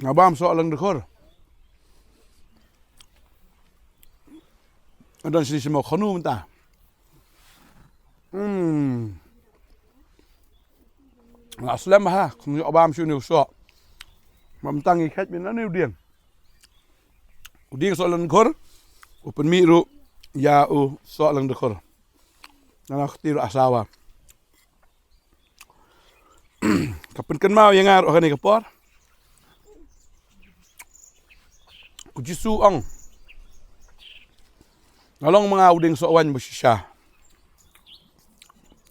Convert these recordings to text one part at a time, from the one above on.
Ngabam soalan dekor. Adan sini semua khanu mentah. Aslam ha, kum abam shu ni so. Mamtang ikat min na ni udiang. Udiang soalan dekor. Upen miru ya soalan dekor. Nana khtiru asawa. Kapan kan mau yang ngar orang ni kapor. Ujisu ang. Nalong mga uding soawan bersisah.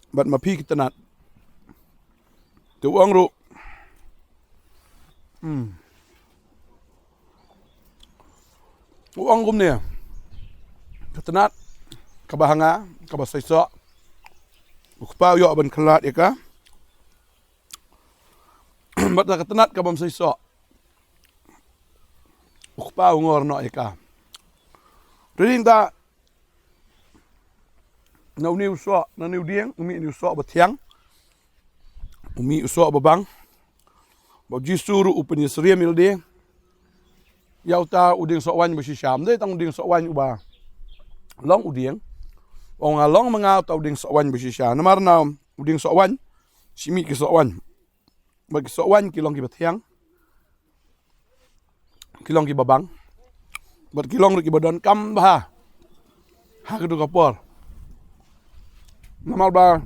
Bat mapi kita nat. Tu uang ru. Uang kum ni. Kita nat. Kabahanga. Kabasaiso. Ukpau yo aban kelat ya ka. Bat tak kita nat kabam saiso. Ukpau ngor no ya ka. Jadi tak. Nau ni usah, nau ni udiang, umi ni usah betiang, umi usah babang, baju suru upeni seria mil dia, yau ta uding soawan bersisham deh, tang uding soawan ubah, long udiang, orang long mengau ta uding soawan bersisham, namar na uding soawan, simi ke soawan, bagi soawan kilong ki betiang, kilong ki babang, ber kilong ki badan kam bah, ha kedu kapor. Namal ba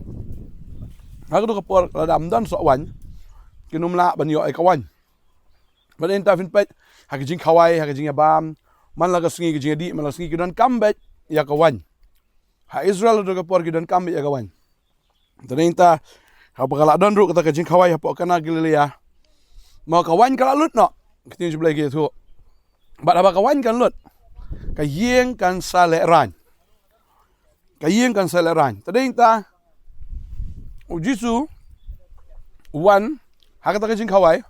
aku tu kapor ladam dan soawan kinumla ban yo ai kawan baden ta fin pet hakijing kawai hakijing abam man laga singi kijing di man singi kidan kambet ya kawan ha Israel tu kapor kidan kambet ya kawan taden ta ha bagala dan ru kata kijing kawai ha kana gilia mau kawan kala lut no kitin sebelah gitu bat apa kawan kan lut kayeng kan saleran kayeng kan seleran. Tadi kita ujisu wan hakata kajing kawai.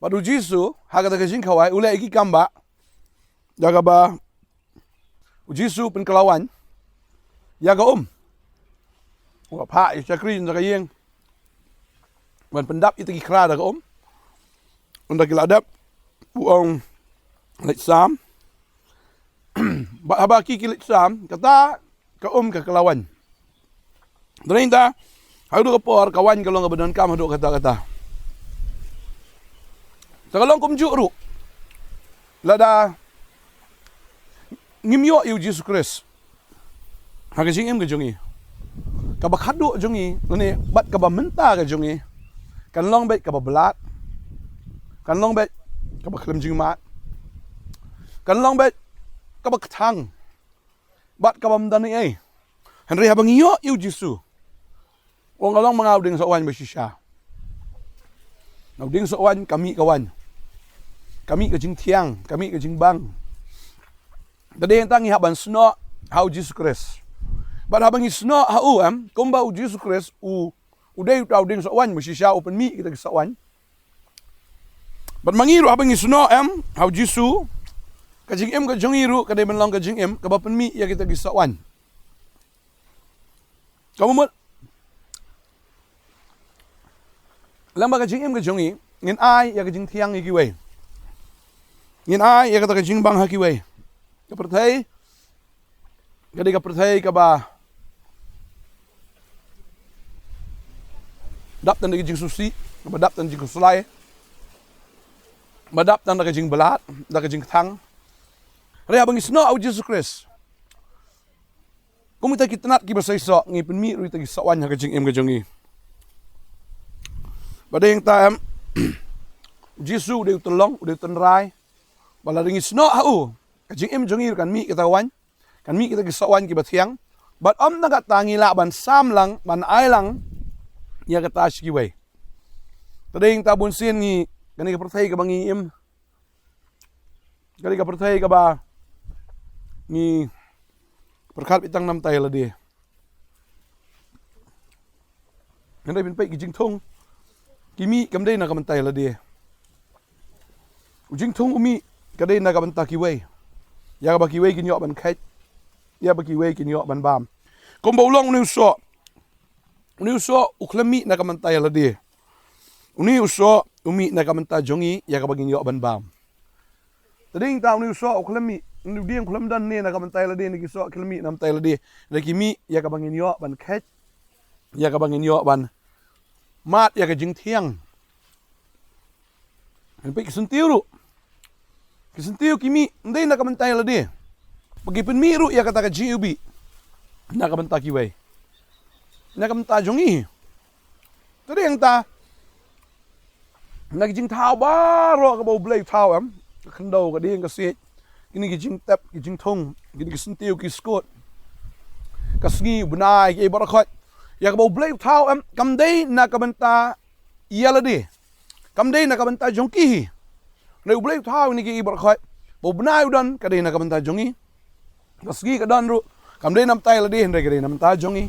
Pada ujisu hakata kajing kawai ulai iki kamba. Jaga ba ujisu penkelawan. Jaga Wah pak cakri jaga yeng. Wan pendap itu kikra jaga Untuk kiladap uang litsam. Ba habaki kilitsam kata ka ka kelawan. Derinta, hadu kapor kawan kalau ngabedan kam hadu kata-kata. Takalong kumjuk ru. Lada ngimyo yu Jesus Christ. Hagasing im kejongi. Kabak hadu jongi, nani bat kaba menta ke jongi. Kanlong bet kaba belat. Kanlong bet kaba kelem jingmat. Kanlong bet kaba ketang. Bat kabam dani ai. Henry habang iyo yu jisu. Wong kalong mga uding soawan bersisya. Uding soawan kami kawan. Kami kejing tiang, kami kejing bang. Tadi yang tangi haban sno hau Jesus Christ. Bat habang isno hau kumba u Jesus Christ udai uding soawan bersisya open mi kita soawan. Bat mangiru habang isno hau jisu kajing em kajong iru kadai menlang kajing em kabapan mi ya kita gisawan. Kamu mut lamba kajing em kajong i ngin ai ya kajing tiang ikiwe. Ngin ai ya kata kajing bang hakiwe. Kapertai kadai kapertai kaba dap tan kajing susi, kaba dap tan kajing sulai. Badap tan kajing belat, da kajing tang. Rea bang isno au Jesus Christ. Kumita kita nat ki basaiso ngi penmi ru tagi sawan ha kajing em kajongi. Badeng ta Jesus de tolong de tenrai. Bala ring isno au kajing em jongi kan mi kita wan. Kan mi kita gi sawan ki bathiang. Bat naga tangi la ban sam lang ban ai lang ya kata shi wei. Tadeng ta bun sien ngi kani ka perthai ka bangi em. Kani ka perthai ka ba ni perkhat itang nam tay la dia. Ngandai bin pai kijing thong. Kimi kam dei na kam tay la dia. Ujing thong umi kadai na kam ta ki wei. Ya ba ki wei kin yo ban khat. Ya ba ki wei kin yo ban bam. Kom ba ulong ni so. Ni so uklami na kam tay la dia. uni uso umi na kamanta jongi ya kabagin yo ban bam tading ta uni uso oklami uni dieng kulam dan ne na kamanta la de ni kiso kilmi nam ta la de na kimi ya kabagin yo ban khet ya kabagin yo ban mat ya ka jing thiang an pe kisuntiu kimi ndai na kamanta la de pagi pen mi ru ya kata ka ji ubi na kamanta ki wei na kamanta jongi tading ta nag jing thao ba ro ka bo blai thao am khan do ka ding ka se kini ki jing tap ki jing thong kini ki sintiu ki skot ka sngi bunai ki ba khot ya ka bo blai thao am kam dei na ka banta yala de kam dei na ka banta jong ki ne blai thao ni ki ba khot bo bunai udan ka dei na ka banta jongi ka sngi ka dan ru kam dei nam tai la de hendre ka dei nam ta jongi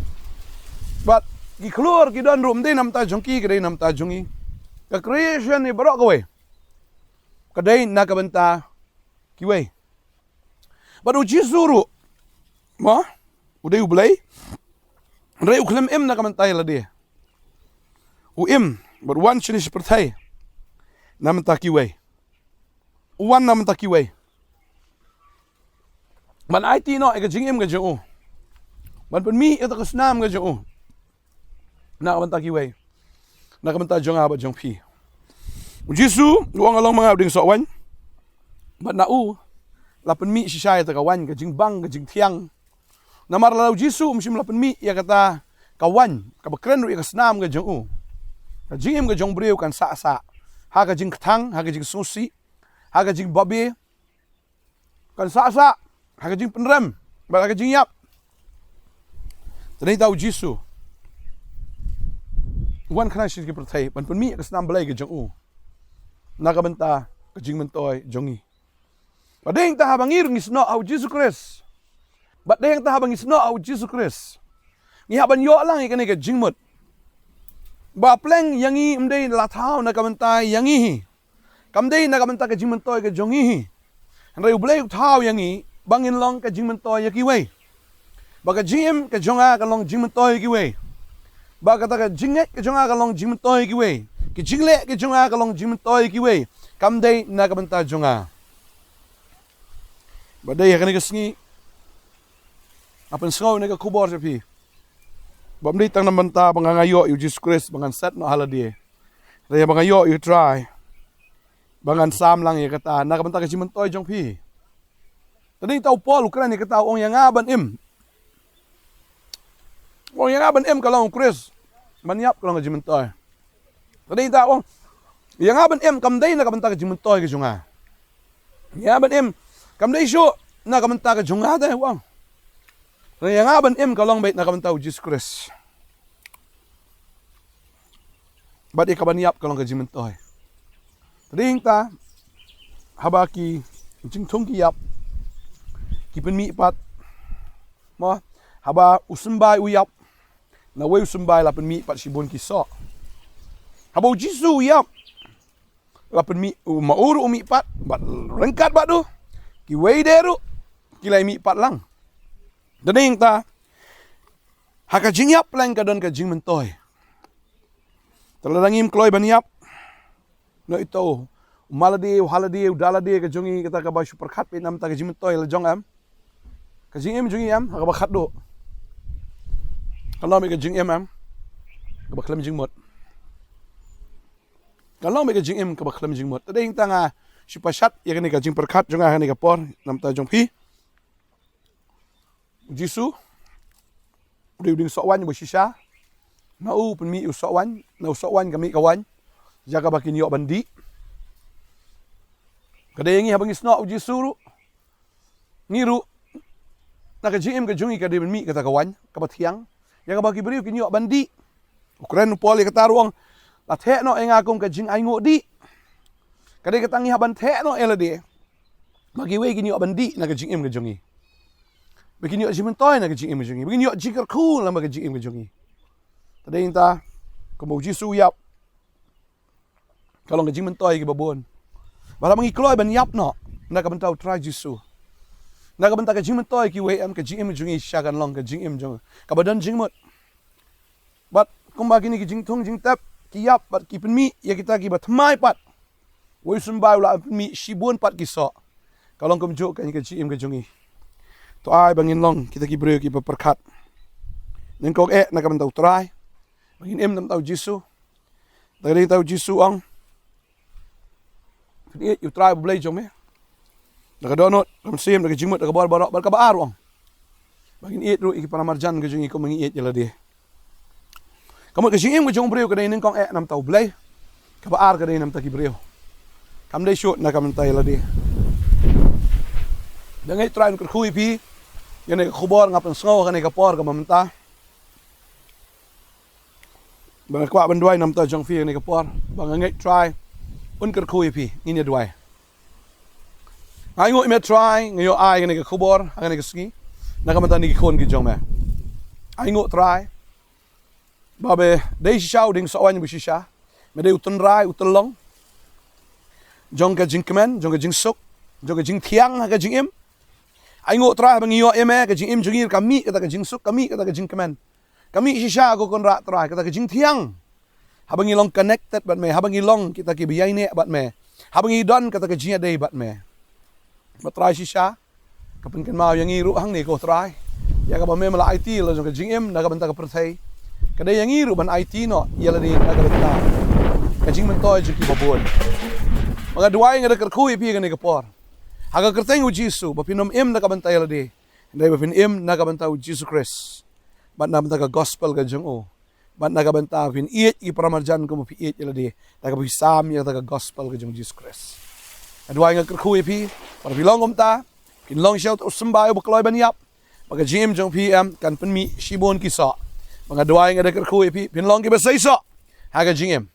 but ki klor ki dan ru dei nam ta jong ki ka dei nam ta jongi ka creation ni barok kowe kadai na kabanta kiwe badu jisuru ma udai ublai rei uklam em na kabanta la de u em but one chinish perthai namta kiwe one namta kiwe man IT no e ka jingem ga jo man pen mi eta kasnam ga jo na kabanta kiwe na kamanta jong aba jong pi jisu luang along mga ding so wan but na u lapen mi si shaya ta kawan ka jing bang ka jing thiang na marlaw jisu msim lapen mi ya kata kawan ka bakren ru ya snam ka jong u ka jing em ka jong breu kan sa ha ka jing thang ha ka jing susi ha ka jing babe kan sa ha ka jing penrem ba ka jing yap tani tahu jisu wan khana shi ki perthai pan mi ka snam blai ka jong u na ka banta ka jing mentoy jongi padeng ta habangir ngisno au Jesus Christ but deng ta habang ngisno au Jesus Christ ngi haban yo lang ikani ka jingmut ba pleng yangi mdei la thau na ka banta yangi kamdei na ka banta ka jing mentoy ka jongi rei blai thau yangi bangin long ka jing mentoy ya ki wei ba ka jim ka jonga ka long jing mentoy ki wei ba kata ka jinget ke jonga ka long jim toy ki we ki jingle ke jonga ka long jim toy ki we kam dei na ka banta jonga ba dei ka ni ka sngi apan sngau ne ka kubor pi ba mdei tang na banta bangangayo yu Jesus Christ bangan set no haladi re bangayo yu try bangan sam lang ya kata na ka banta ka jim toy jong pi tading tau Paul ukran ni kata ong yang aban im ong yang aban em kalong Chris maniap kalong jimentoy tadi ta ong yang aban em kam dai na kamanta ka jimentoy ka junga yang aban em kam dai sho na kamanta ka junga da wang yang aban em kalong bait na kamanta Jesus Chris badi ka baniap kalong ka jimentoy tadi ta habaki jing thong ki yap ki pen mi pat mo haba usumbai uyap na wei sumbai lapen mi pat sibon kiso habau jisu yap lapen mi mauru umi pat bat rengkat bat do ki wei deru kilai mi pat lang dening ta haka jing yap lang ka don ka jing mentoy teladangim kloy ban yap no ito malade halade udalade ka jongi kata ka ba super khat pe nam ta ka jing mentoy la jong am ka jing em jongi am haka ba khat do kalau mereka jing em ka baklam jing mot kalau mereka jing em ka baklam jing mot tading tanga sipasat ya kani ka jing perkat jonga kani ka por nam ta jong pi jisu uding sowan bo shisha na u pen mi u sowan na u sowan kami kawan jaga bakin yo bandi kadengi habang isno u jisu ru ngiru na ka jing em ka jongi ka de mi kata kawan ka bathiang yang bagi beriu kinyo bandi ukren poli kata ruang la the no enga kong ka jing ai ngo di kade katangi haban the no elade bagi we kinyo bandi na ka jing em ka jongi bekinyo jimen toy na ka jing em ka jongi bekinyo jikar cool na ka jing em ka jongi tade inta ko mo jisu yap kalong ka jimen toy ki babon bala mangi kloy ban yap no na ka bantau try jisu na ka banta ka jing mentoy ki we am ka jing em jungi shagan long ka jing em jong ka badan jing mot but kung ba kini ki jing thong jing tap Kiyap pat ki penmi ya kita ki batmai pat. Woi sumbai la penmi shibun pat ki so. Kalau kum juk kan ke jim ke jungi. To ai bangin long kita ki breu ki berkat. Nen kok nak kam tau try. Bangin nam tau Jisu. Dari tau Jisu ang. Ni you try boleh jom ya. Nak donot kam sim nak jimut nak bar ka baar ang. Bangin it ru iki para marjan ke jungi ko mangi it jela dia. Kamu ke jim ke jong breu ke dai nen kong nam tau boleh. Ka baar ke dai nam ta ki breu. Kam dai shot nak kam tai la dia. Dan ngay try nak khui pi. Yan ay khubor ngap sngo kan ay kapor ka mamanta. Bang kwa ban duai nam ta jong fi ni kapor. Bang ngay try un kar khui pi ini duai. Ai ngo me try ngayo ai ni khubor ang ni ski. Nakamanta ni khon ki jong me. Ai ngo try. Babe dei shau ding so wan bu shisha. Me dei utun rai utun long. Jong ka jing kemen, jong ka jing suk, jong ka jing thiang ka jing im. Ai ngo try bang yo eme ka jing im jungir kami kata ka jing suk kami kata ka jing kemen. Kami shisha ko kon ra try kata ka jing thiang. Habang ilong connected bat me, habang ilong kita ki biyai ne bat me. Habang idon kata ka jing day bat me. Bat try shisha. Kapan kan mau yang iru hang ni ko try. Ya ka ba me mala IT lo jong ka jing im na ka banta ka perthai. Kada yang iru ban IT no yala ni na ka banta. Ka jing man toy jiki babon. Mga duay nga nakarkuy pi nga nikapor. Haga kerteng u Jisu, bapinom im nakabantay ladi. Hindi bapin im nakabantay u Jisu Christ. Bat na ka gospel ka jong o. Bat nakabantay pin iit iparamarjan ko mapi iit ladi. Nakapisam ya ka gospel ka jong Jisu Christ. Duay nga karkuy pi, para bilong ta, kinlong shout usambay bakloy banyap. Mga jim jong PM kan penmi shibon kisa. Mga duay nga nakarkuy pi, pinlong ki basay so. Haga jingim.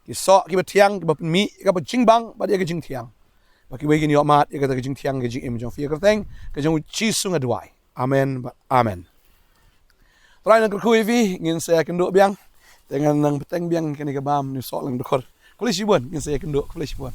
Kisok kiba tiang kiba mi kiba jingbang ba dia ke jing tiang ba ki wegin yo mat ya kata ke jing tiang ke jing im jong fi kerteng ke jong chi sunga duai amen amen try nak ku vi ngin saya kenduk biang dengan nang peteng biang kani ke bam ni sok lang dokor kulisi buan ngin saya kenduk kulisi buan